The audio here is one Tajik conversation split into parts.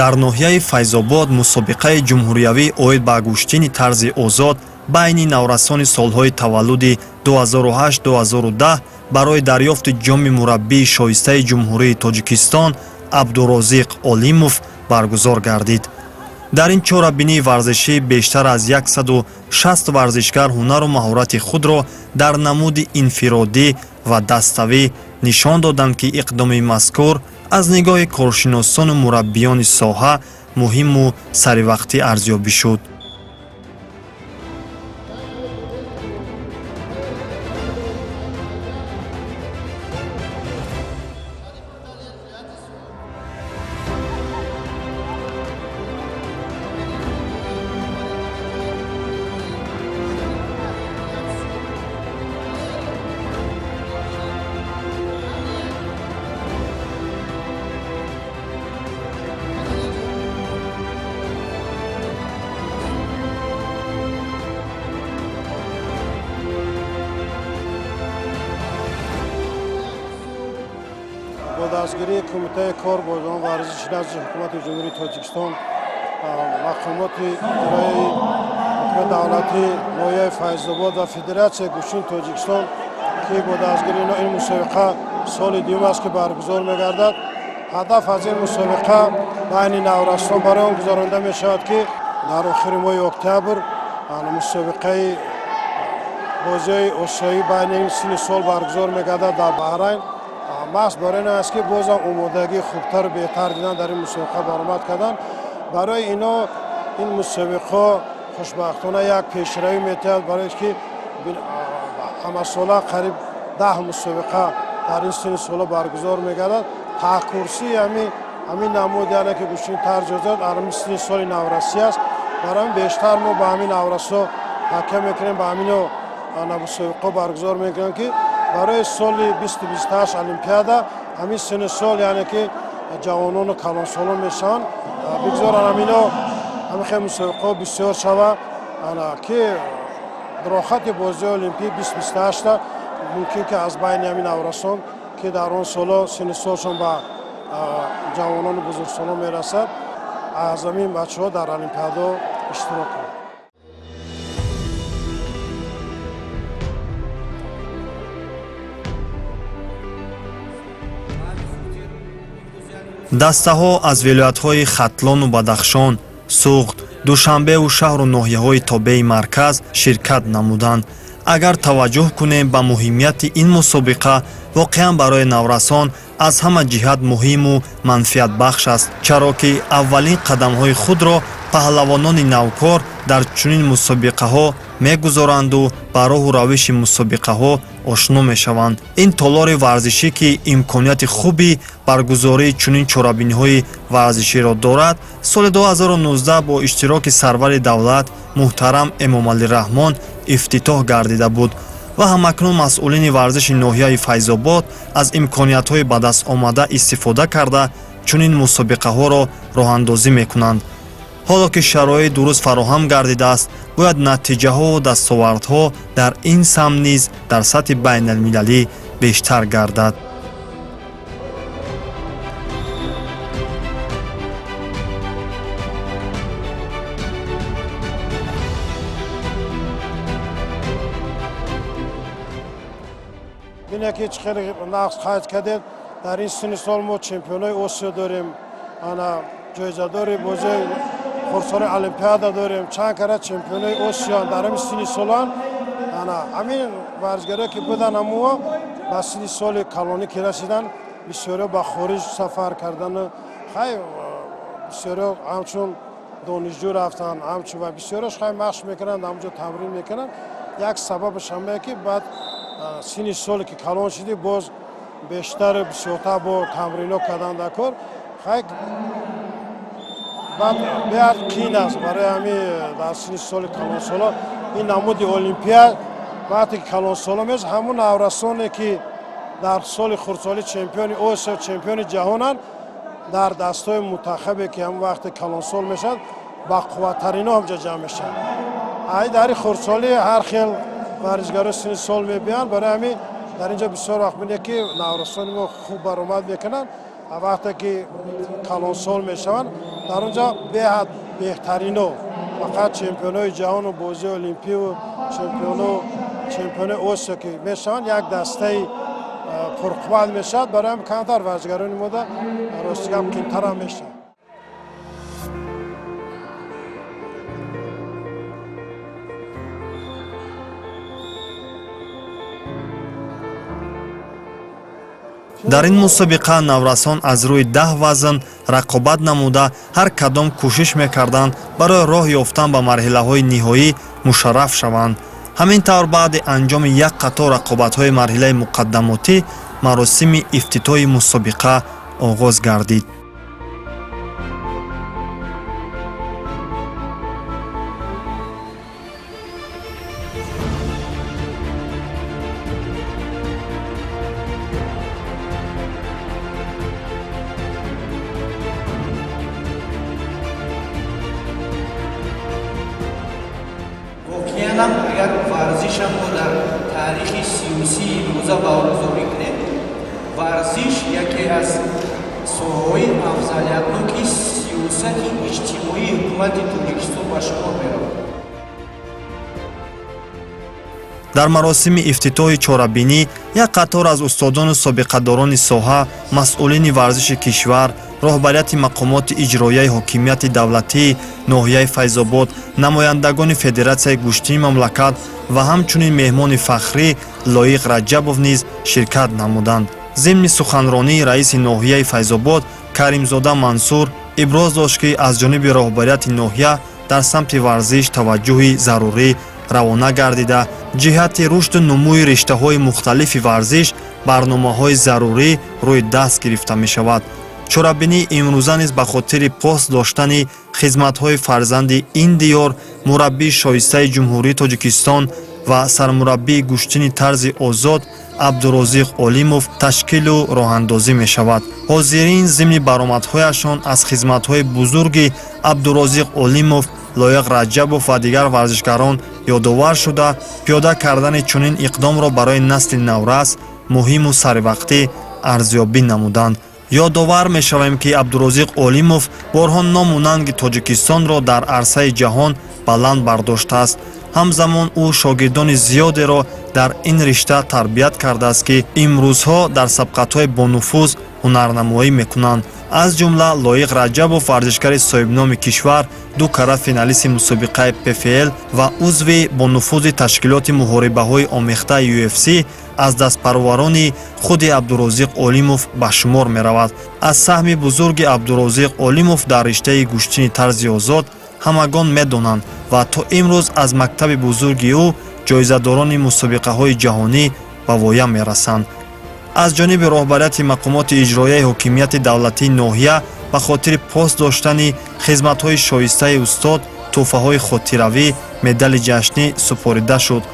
дар ноҳияи Файзобод мусобиқаи ҷумҳуриявӣ оид ба агӯштини тарзи озод байни наврасони солҳои таваллуди 2008-2010 барои дарёфти ҷоми мураббии шоистаи ҷумҳурии Тоҷикистон Абдурозиқ Олимов баргузор гардид. дар ин чорабинии варзишӣ бештар аз 160 варзишгар ҳунару маҳорати худро дар намуди инфиродӣ ва dastavӣ нишон доданд, ки иқдоми мазкур аз нигоҳи коршиносону мураббиёни соҳа муҳиму саривақтӣ арзёбӣ шуд. با دستگیری کمیته کار با جان ورزش نزد حکومت جمهوری تاجیکستان مقامات اداره دولتی ناحیه فیض‌آباد و فدراسیون گوشین تاجیکستان که با دستگیری این مسابقه سال دیوم است که برگزار می‌گردد. هدف از این مسابقه بین نورستان برای آن گزارنده می‌شود که در آخر ماه اکتبر مسابقه بازی آسیایی بین این سه سال برگزار می‌گردد در بحرین. محض برای این است که بازم آمادگی خوبتر و بهتر دیدن در این مسابقه برآمد کردن. برای اینا این مسابقه خوشبختانه یک پیشروی می‌دهد، برای اینکه همه ساله قریب 10 مسابقه در این سن ساله برگزار می‌گردد. تاکورسی همین نمود یعنی که گوشین ترجیحات همین سن سال نورسی است. برای این بیشتر ما با همین نورسا حکم می‌کنیم، با همین مسابقه برگزار می‌کنیم که برای سال 2028 المپیادا همین سن سال یعنی که جوانان و کلانسالان میشن بگذارن همین مسابقه بسیار شوه که دراخت بازی المپی 2028 ممکن که از بین همین نورسان که در آن سالا سن سالشون به جوانان و بزرگسالان میرسد از همین بچه‌ها در المپیادا اشتراک کنند. дастаҳо аз вилоятҳои хатлону бадахшон, суғд, душанбеву шаҳру ноҳияҳои тобеи марказ ширкат намуданд. агар таваҷҷӯҳ кунем ба муҳимияти ин мусобиқа, воқеан барои наврасон аз ҳама ҷиҳат муҳиму манфиатбахш аст, чаро ки аввалин қадамҳои худро паҳлавонони навкор дар чунин мусобиқаҳо мегузоранду ба роҳу равиши мусобиқаҳо ошно мешаванд. ин толори варзишӣ ки имконияти хуби баргузории чунин чорабиниҳои варзиширо дорад, соли 2019 бо иштироки сарвари давлат муҳтарам Эмомалираҳмон ифтитоҳ гардида буд ва ҳамакнун масъулини варзиши ноҳияи Файзобод аз имкониятҳои ба даст омада истифода карда чунин мусобиқаҳоро роҳандозӣ мекунанд. ҳоло ки шароит дуруст фароҳам гардидааст, бояд натиҷаҳо ва дастовардҳо дар ин самт низ дар сатҳи байналмилалӣ бештар гардад. بینه که چه خیلی نقص خواهد کردید در این سن سال ما چمپیونای آسیا داریم، ҷоизадори бозии хурсори олимпиада дорем, чанд кара чемпиони Осиё дар ҳамин синни солан. Ҳамин варзишгаре ки буданд аммо ба синни соли калонӣ ки расидан, бисёриё ба хориҷ сафар кардану хай бисёриё ҳамчун донишҷӯ рафтанд, ҳамчун ва бисёриёш хай машқ мекунанд, ҳамҷо тамрин мекунанд. Як сабабаш ҳамае ки баъд синни соле ки калон шидӣ, боз бештар бисёртар бо тамрино кардан дар кор, хай баъд беҳад қиин аст барои ҳамин дар синни соли калонсола ин намуди олимпия. Вақте ки калонсола меш ҳамун наврасоне ки дар соли хурдсолӣ чемпиони Осиё, чемпиони ҷаҳонанд, дар дастҳои мунтахабе ки ҳамун вақте калонсол мешавад, бақувваттарино ҳамҷа ҷамъ мешаванд. Дар хурдсолӣ ҳар хел варзишгарони синни сол мебиёнд, барои ҳамин дар инҷа бисёр вақт бинед ки наврасони мо хуб баромад мекунанд. Вақте ки калонсол мешаванд, дар онҷа беҳад беҳтарино фақат чемпионои ҷаҳону бозии олимпию чемпиони Осиё ки мешаванд, як дастаи пурқувват мешавад. Барои ҳамин камтар варзишгарони мода рости гап қиимтар ҳам мешаванд. дар ин мусобиқа наврасон аз рӯи 10 вазн рақобат намуда ҳар кадом кӯшиш мекарданд барои роҳ ёфтан ба марҳилаҳои ниҳоӣ мушарраф шаванд. ҳамин тавр баъди анҷоми як қатор рақобатҳои марҳилаи муқаддамотӣ маросими ифтитоҳи мусобиқа оғоз гардид. اگر ورزش ما در تاریخ سیاسی امروزه برگزاری کنیم، ورزش یکی از ساحه‌های افضلیت‌ناک سیاست اجتماعی حکومت تاجیکستان به شمار می‌رود. дар маросими ифтитоҳи чорабинӣ як қатор аз устодону собиқадорони соҳа, масъулини варзиши кишвар, роҳбарияти мақомоти иҷроияи ҳокимияти давлатии ноҳияи Файзобод, намояндагони Федератсияи гӯштини мамлакат ва ҳамчунин меҳмони фахрӣ Лоиқ Раҷабов низ ширкат намуданд. зимни суханронии раиси ноҳияи Файзобод Каримзода Мансур иброз дошт ки аз ҷониби роҳбарияти ноҳия дар самти варзиш таваҷҷӯҳи зарурӣ равона гардида, ҷиҳати рушду нумӯи риштаҳои мухталифи варзиш барномаҳои зарурӣ рӯи даст гирифта мешавад. чорабинии имрӯза низ ба хотири пост доштани хизматҳои фарзанди ин диёр, мураббии шоистаи ҷумҳурии Тоҷикистон ва сармураббии гӯштини тарзи озод Абдурозиқ Олимов ташкилу роҳандозӣ мешавад. ҳозирин зимни баромадҳояшон аз хизматҳои бузурги Абдурозиқ Олимов, Лоиқ Раҷабов ва дигар варзишгарон ёдовар шуда, пиёда кардани чунин иқдомро барои насли наврас муҳиму саривақтӣ арзёбӣ намуданд. ёдовар мешавем ки Абдурозиқ Олимов борҳо ному нанги Тоҷикистонро дар арсаи ҷаҳон баланд бардоштааст. ҳамзамон ӯ шогирдони зиёдеро дар ин ришта тарбият кардааст ки имрӯзҳо дар сабқатҳои бонуфуз ҳунарнамоӣ мекунанд. аз ҷумла Лоиқ Раҷабов, варзишгари соҳибноми кишвар, 2 кара финалисти мусобиқаи ПФЛ ва узви бонуфузи ташкилоти муҳорибаҳои омехтаи UFC аз дастпарварони худи Абдурозиқ Олимов ба шумор меравад. аз саҳми бузурги Абдурозиқ Олимов дар риштаи гӯштини тарзи озод ҳамагон медонанд ва то имрӯз аз мактаби бузурги ӯ ҷоизадорони мусобиқаҳои ҷаҳонӣ ба воя мерасанд. аз ҷониби роҳбарияти мақомоти иҷроияи ҳокимияти давлатии ноҳия ба хотири пост доштани хизматҳои шоистаи устод тӯҳфаҳои хотиравӣ, медали ҷашнӣ супорида шуд.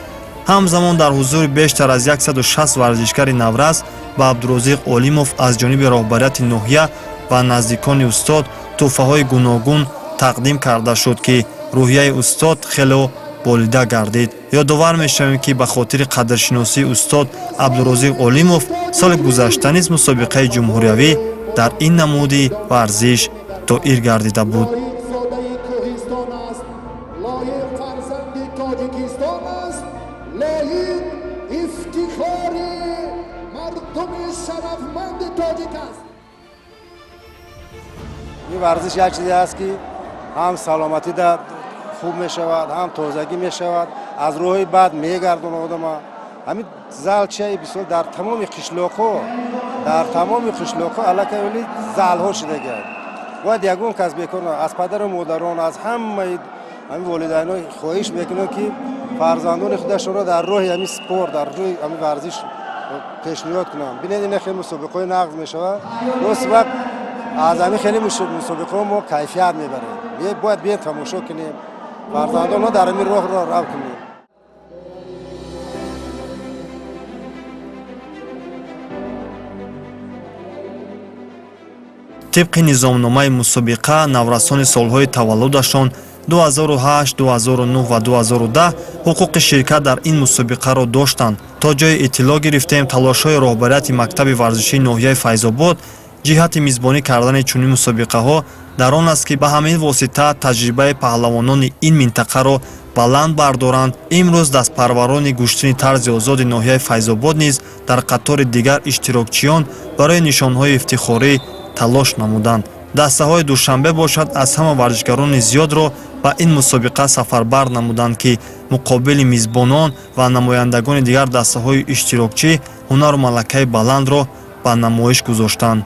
ҳамзамон дар ҳузури бештар аз 160 варзишгари наврас ба Абдурозиқ Олимов аз ҷониби роҳбарияти ноҳия ва наздикони устод тӯҳфаҳои гуногун тақдим карда шуд ки рӯҳияи устод хело болида гардид. ёдовар мешавем ки ба хотири қадршиносии устод Абдурозиқ Олимов соли гузашта низ мусобиқаи ҷумҳуриявӣ дар ин намуди варзиш доир гардида буд. ورزش یک چیزی است که هم سلامتی در خوب می شود، هم تازگی می شود، از روی بد می گردون آدم. همین زال چای بسیار در تمام قشلاق ها علاقه ولی زال ها شده گرد. باید یگون کس بکنه از پدر و مادران از همین والدین ها خواهش میکنه که فرزندان خودشون را در راه همین سپورت در راه همین ورزش پیشنهاد کنم. ببینید این خیلی مسابقه نقض میشود. درست وقت از همین خیلی مسابقه ما کیفیت میبره. باید بیاین تماشا کنیم. فرزندان ها در همین راه را رو کنیم. طبق низомномаи мусобиқа наврасони солҳои таваллудашон 2008, 2009 ва 2010 ҳуқуқи ширкат дар ин мусобиқаро доштанд. То ҷои иттилоъ гирифтем талошҳои роҳбарияти мактаби варзишии ноҳияи Файзобод ҷиҳати мизбонӣ кардани чунин мусобиқаҳо дар он аст ки ба ҳамин восита таҷрибаи паҳлавонони ин минтақаро баланд бардоранд. имрӯз дастпарварони гӯштини тарзи озоди ноҳияи Файзобод низ дар қатори дигар иштирокчиён барои нишонҳои ифтихорӣ талош намуданд. дастаҳои душанбе бошад аз ҳама варзишгарони зиёдро ба ин мусобиқа сафарбар намуданд ки муқобили мизбонон ва намояндагони дигар дастаҳои иштирокчӣ ҳунару малакаи баландро ба намоиш гузоштанд.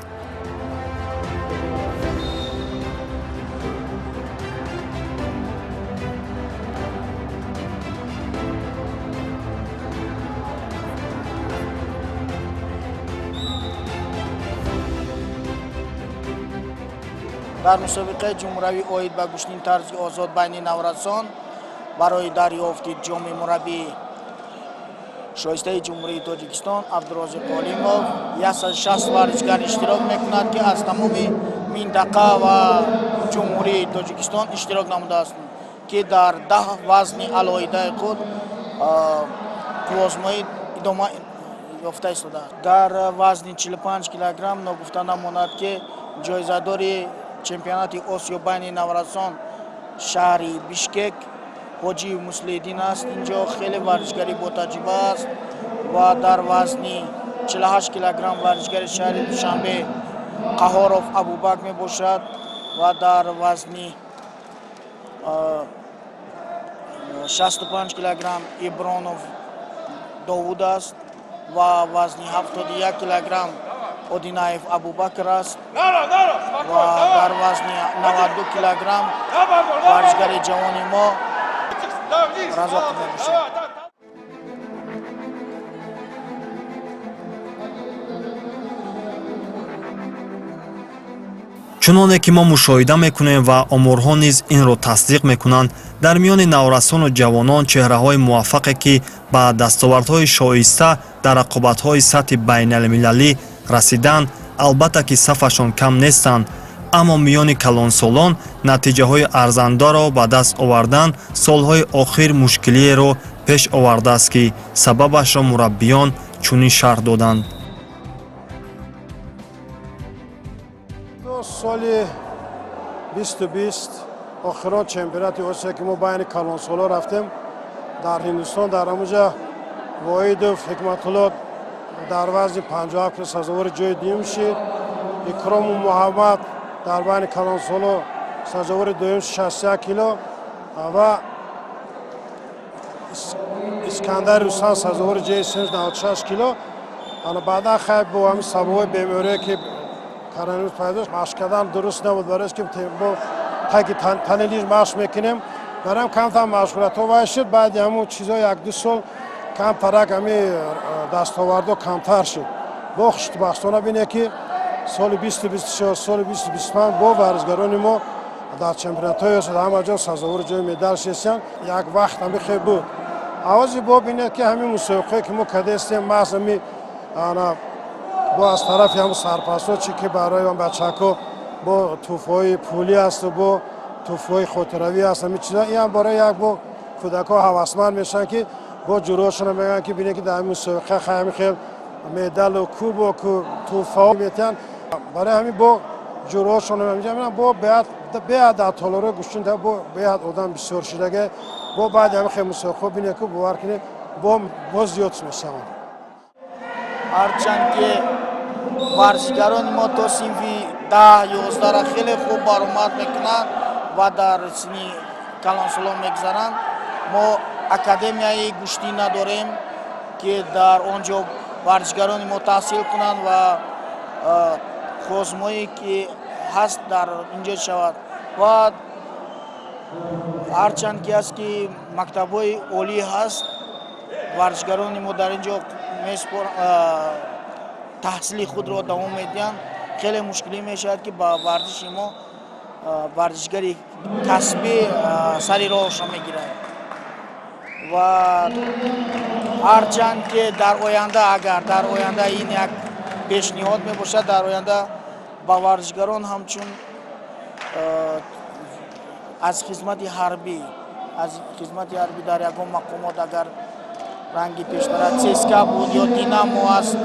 дар мусобиқаи ҷумҳуравӣ оид ба гӯштини тарзи озод байни наврасон барои дарёфти ҷоми мураббии шоистаи ҷумҳурии Тоҷикистон Абдурозиқ Олимов 160 варзишгар иштирок мекунад ки аз тамоми минтақа ва ҷумҳурии Тоҷикистон иштирок намудааст ки дар 10 вазни алоҳидаи худ лозимаи идома ёфта истодааст. дар вазни 45 килограмм ногуфта намонад ки ҷоизадори чемпионати Осиё байни наврасон шаҳри Бишкек ҳоҷи Муслиддин аст. инҷо хеле варзишгари ботаҷриба аст ва дар вазни 48 килограмм варзишгари шаҳри Душанбе Қаҳоров Абубак мебошад ва дар вазни 65 килограмм Ибронов Довуд аст ва вазни 71 килограмм Одинаев Абубакр аст ва дар вазни 92 килограмм варзишгари ҷавони мо Разоқ мебошад. чуноне ки мо мушоҳида мекунем ва оморҳо низ инро тасдиқ мекунанд, дар миёни наврасону ҷавонон чеҳраҳои муваффақе ки ба дастовардҳои шоиста дар рақобатҳои сатҳи байналмилалӣ расиданд, албатта ки сафашон кам нестанд, аммо миёни калонсолон натиҷаҳои арзандаро ба даст овардан солҳои охир мушкилиеро пеш овардааст ки сабабашро мураббиён чунин шарҳ доданд. соли 2020 охирон чемпионати Осиё ки мо байни калонсоло рафтем дар Ҳиндустон дар ҳамуҷа Воидов Ҳикматулло дар вазни 57 кило сазовори ҷои дуюм шид. Икрому Муҳаммад дар байни калонсоло сазовори дуюм 61 кило ва Искандар Русан сазовори ҷои 96 кило. ана баъдан хай бо ҳамин сабабҳои беморие ки коронавирус пайдо шуд машқ кардан дуруст набуд. барои ки бо таги танилиш машқ мекунем барам камтар машғулиятҳо вай шуд. баъди ҳамун чизҳо 1-2 сол камтарак ҳамин дастовардо камтар шуд. бо хушбахтона бинем ки соли 2024 соли 2025 бо варзишгарони мо дар чемпионатҳои Осиё ҳама ҷо сазовори ҷои медал шестанд. як вақт ҳамин хел буд. авози бо бинем ки ҳамин мусобиқае ки мо кардастем маҳз ҳамин бо аз тарафи ҳамун сарпарстҳо чи ки барои он бачаҳко бо тӯҳфаҳои пулӣ асту бо тӯҳфаҳои хотиравӣ аст ҳамин чиза ин барои як бо кӯдакҳо ҳавасманд мешаванд ки бо ҷуроҳошон мегӯянд ки бинем ки дар ҳамин мусобиқа ҳамин хел медалу кубу тӯҳфаҳо метиҳанд. барои ҳамин бо ҷуроҳошон мегӯянд бо беҳад дар толораи гӯштин бо беҳад одам бисёр шудага бо баъди ҳамин хел мусобиқаҳо бинем ки бовар кунем бо зиёд мешаванд. ҳарчанд ки варзишгарони мо то синфи 10-11 хеле хуб баромад мекунанд ва дар синни калонсолон мегзаранд. мо академияи гӯшти надорем ки дар он ҷо варзишгарони мо таҳсил кунанд ва хозмое ки ҳаст дар инҷо шавад. ва ҳарчанд ки ҳаст ки мактабҳои олӣ ҳаст, варзишгарони мо дар ин ҷо таҳсили худро давом медиҳанд. хеле мушкилӣ мешавад ки ба варзиши мо варзишгари касбӣ сари роҳашо мегирад. ва ҳарчанд ки дар оянда, агар дар оянда ин як пешниҳод мебошад, дар оянда ба варзишгарон ҳамчун аз хизмати ҳарбӣ дар ягон мақомот агар ранги пештара ЦСКА буд ё Динамо аст,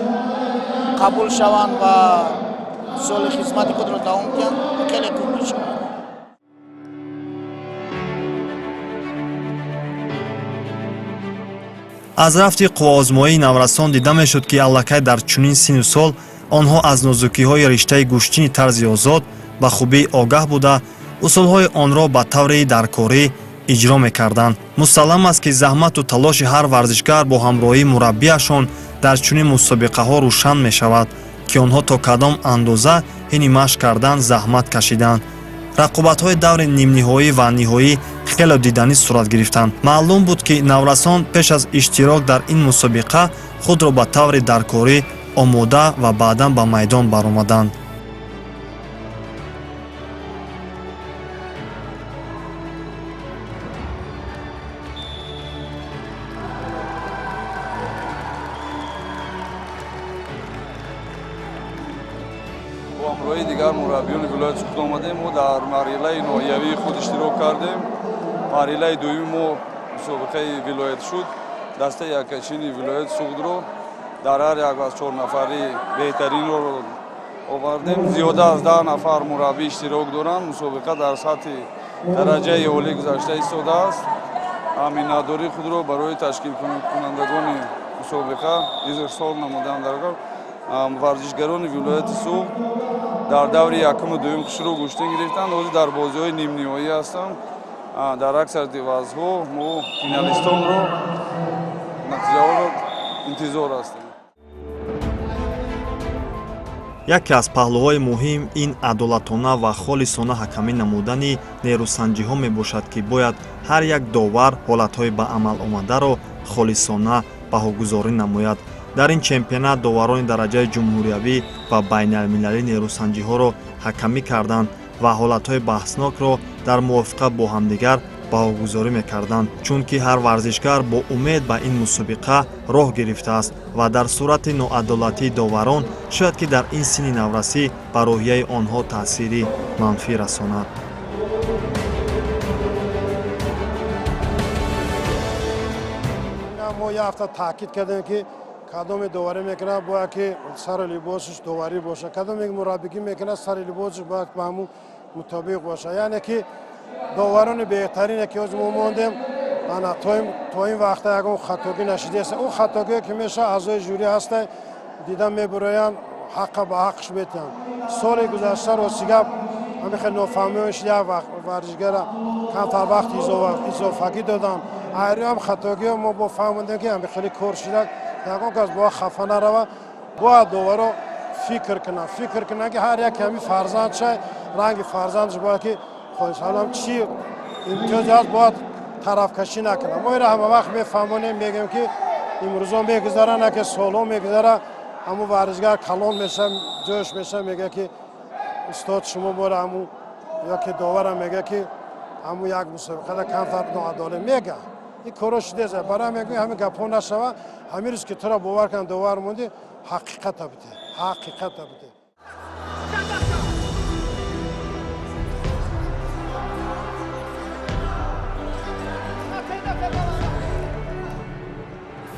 қабул шаванд ва соли хизмати худро давом диҳанд, хеле хуб мешавад. аз рафти қувваозмоии наврасон дида мешуд ки аллакай дар чунин сину сол онҳо аз нозукиҳои риштаи гӯштини тарзи озод ба хубӣ огаҳ буда усулҳои онро ба таври даркорӣ иҷро мекарданд. мусаллам аст ки заҳмату талоши ҳар варзишгар бо ҳамроҳии мураббиашон дар чунин мусобиқаҳо рӯшан мешавад ки онҳо то кадом андоза ҳини машқ кардан заҳмат кашиданд. рақобатҳои даври нимниҳоӣ ва ниҳоӣ хеле диданӣ сурат гирифтанд. маълум буд ки наврасон пеш аз иштирок дар ин мусобиқа худро ба таври даркорӣ омода ва баъдан ба майдон баромаданд. бо ҳамроҳии дигар мураббиёни вилояти суғд омадем. мо дар марҳилаи ноҳиявии худ иштирок кардем. марҳилаи дуюми мо мусобиқаи вилоят шуд. дастаи якачини вилояти суғдро дар ҳар як аз 4 нафари беҳтаринро овардем. зиёда аз 10 нафар мураббӣ иштирок доранд. мусобиқа дар сатҳи дараҷаи олӣ гузашта истодааст. аминатдории худро барои ташкилкунандагони мусобиқа изҳор намуданд. варзишгарони вилояти суғд дар даври якуму дуюм хушро гӯштин гирифтанд. ҳозир дар бозиҳои нимниҳоӣ ҳастанд. дар аксарияти вазҳо мо финалистонро натиҷаҳоро интизор ҳастем. яке аз паҳлӯҳои муҳим ин адолатона ва холисона ҳакамӣ намудани нерӯсанҷиҳо мебошад ки бояд ҳар як довар ҳолатҳои ба амал омадаро холисона баҳогузорӣ намояд. дар ин чемпионат доварони дараҷаи ҷумҳуриявӣ ва байналмилалӣ нерӯсанҷиҳоро ҳакамӣ карданд ва ҳолатҳои баҳснокро дар мувофиқат бо ҳамдигар баҳогузорӣ мекарданд, чунки ҳар варзишгар бо умед ба ин мусобиқа роҳ гирифтааст ва дар сурати ноадолатии доварон шояд ки дар ин синни наврасӣ ба роҳияи онҳо таъсири манфӣ расонад. мо як ҳафта таъкид кардем ки кадоме доварӣ мекунад бояд ки сари либосиш доварӣ бошад, кадоме мураббигӣ мекунад сари либосиш бояд ба ҳамун мутобиқ бошад. яъне ки доварони беҳтарине ки ҳозир мо мондем, то ин вақта ягон хатогӣ нашидааст. он хатогие ки мешавад аъзои жюри ҳаста дида мебуроянд, ҳаққа ба ҳаққаш метиҳанд. соли гузашта ростигап ҳамин хеле нофаҳмиҳош як варзишгара камтар вақт изофагӣ доданд. айриам хатогиҳо мо бо фаҳмондем ки ҳамин хеле кор шуда ягон кас бояд хафа наравад. бояд доваро фикр кунанд ки ҳар як ҳамин фарзанд шай ранги фарзандаш бояд ки хоҳишҳалам чӣ имтиёзи ҳаст бояд тарафкашӣ накунад. мо инро ҳама вақт мефаҳмонем, мегӯем ки имрӯзҳо мегузаранд, ки солҳо мегузарад, ҳамун варзишгар калон меша, ҷош меша, мега ки устод шумо бора ҳамун ёки доварам мега ки ҳамун як мусобиқада камтар ноадолӣ мега. ин коро шудааст. барои мегӯем ҳамин гапҳо нашавад. ҳамин рӯз ки туро бовар кунанд довар монди, ҳақиқата буде.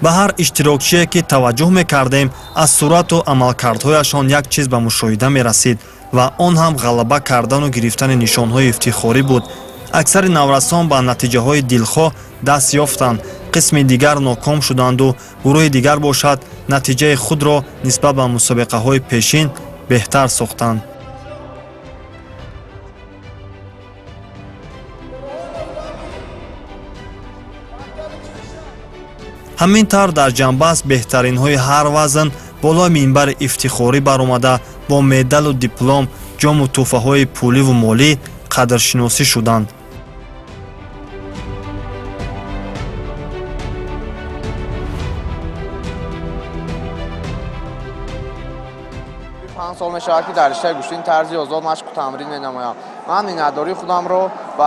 ба ҳар иштирокчие ки таваҷҷӯҳ мекардем, аз сурату амалкардҳояшон як чиз ба мушоҳида мерасид ва он ҳам ғалаба кардану гирифтани нишонҳои ифтихорӣ буд. аксари наврасон ба натиҷаҳои дилхоҳ даст ёфтанд. қисми дигар ноком шуданду гурӯҳи дигар бошад натиҷаи худро нисбат ба мусобиқаҳои пешин беҳтар сохтанд. ҳамин тавр дар ҷанбаъз беҳтаринҳои ҳар вазн болои минбари ифтихорӣ баромада бо медалу диплом, ҷому тӯҳфаҳои пуливу молӣ қадршиносӣ шуданд. 5 سال می‌شود که در رشته گوشتین طرزی آزاد مشق و تمرین می‌نمایم. من مینه‌داری خودم را به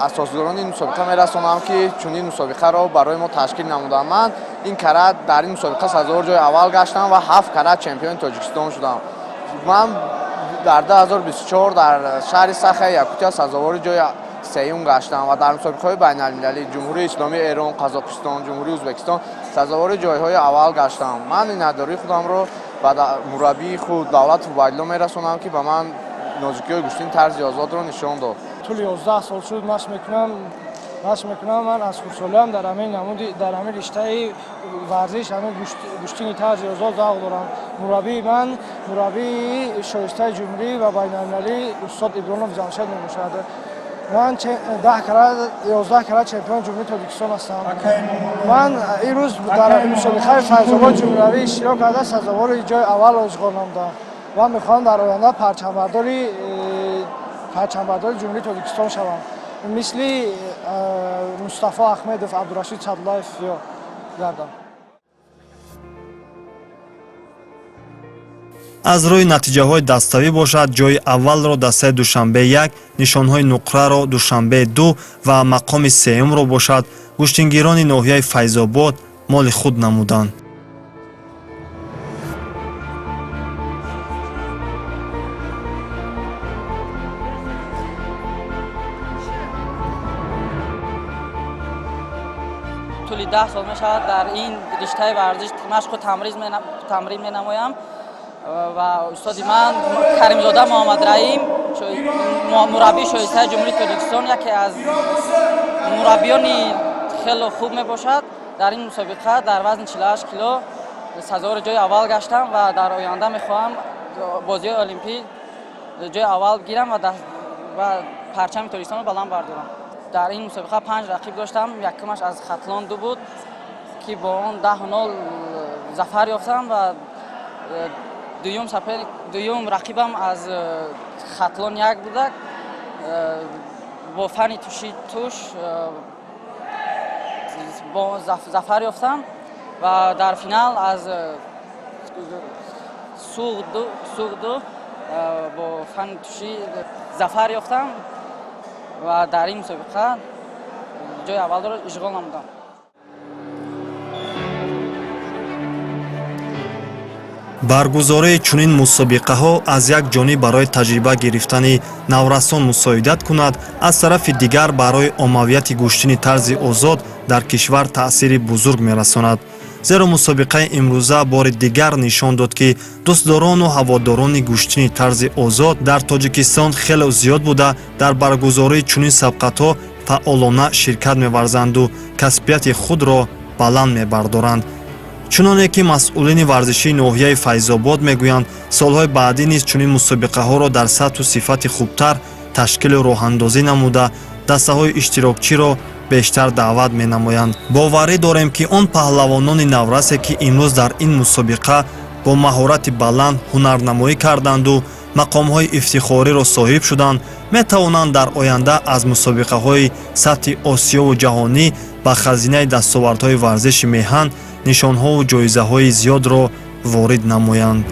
اساسگران این مسابقه می‌رسانم که چنین مسابقه را برای ما تشکیل نمودند. من این کرد در این مسابقه سزاوار جای اول گشتم و 7 کرد چمپیون تاجیکستان شدم. من در 2024 در شهر سخه یکوتیا سزاوار جای سیوم گشتم و در مسابقه‌های بین‌المللی جمهوری اسلامی ایران، قزاقستان، جمهوری ازبکستان سزاوار جای‌های اول گشتم. من مینه‌داری خودم را بعد مربی خود دولت عبیدالله میرسونم که به من نازکی‌های گوشتین طرز آزاد رو نشان داد. طول 11 سال شد مشق میکنم. من از خودسالیم در همین رشته ورزش همین گوشتین طرز آزاد ذوق دارم. مربی شایسته جمهوری و بین‌المللی استاد ابراهیم جمشید میباشد. من 11 کرات چمپیون جمهوری تاجیکستان هستم. من این روز در مسابقه فیض‌آباد جمهوری اشتراک کرده سزاوار جای اول اشغال نمودم و میخوام در آینده پرچمبرداری جمهوری تاجیکستان شوم مثل مصطفی احمدov، عبدالرشید صدلایف گردم. аз рӯи натиҷаҳои даставӣ бошад ҷои аввалро дастаи душанбе 1, нишонҳои нуқраро душанбе 2 ва мақоми сеюмро бошад гӯштингирони ноҳияи файзобод моли худ намуданд. طولی 10 سال می‌شود در این رشته ورزش مشق و تمرین می‌نمایم و استاد من کریمزاده محمد رحیم مربی شایسته جمهوری تاجیکستان یکی از مربیان خیلی خوب میباشد. در این مسابقه در وزن 48 کیلو سزاوار جای اول گشتم و در آینده میخواهم بازی المپیک جای اول گیرم و پرچم تاجیکستان رو بلند بردارم. در این مسابقه 5 رقیب داشتم. یکمش از خطلان 2 بود که با اون 10-0 ظفر یافتم و دوم رقیبم از خطلان 1 بوده با فن توش با ظفر یافتم و در فینال از سوغدو با فن توشی ظفر یافتم و در این مسابقه جای اول را اشغال نمودم. баргузории чунин мусобиқаҳо аз як ҷониб барои таҷриба гирифтани наврасон мусоидат кунад, аз тарафи дигар барои оммавияти гӯштини тарзи озод дар кишвар таъсири бузург мерасонад. зеро мусобиқаи имрӯза бори дигар нишон дод ки дӯстдорону ҳаводорони гӯштини тарзи озод дар тоҷикистон хеле зиёд буда дар баргузории чунин сабқатҳо фаъолона ширкат меварзанду касбияти худро баланд мебардоранд. чуноне ки масъулини варзишии ноҳияи файзобод мегӯянд, солҳои баъдӣ низ чунин мусобиқаҳоро дар сатҳу сифати хубтар ташкилу роҳандозӣ намуда дастаҳои иштирокчиро бештар даъват менамоянд. боварӣ дорем ки он паҳлавонони наврасе ки имрӯз дар ин мусобиқа бо маҳорати баланд ҳунарнамоӣ карданду мақомҳои ифтихориро соҳиб шуданд, метавонанд дар оянда аз мусобиқаҳои сатҳи осиёву ҷаҳонӣ ба хазинаи дастовардҳои варзиши меҳан нишонҳову ҷоизаҳои зиёдро ворид намоянд.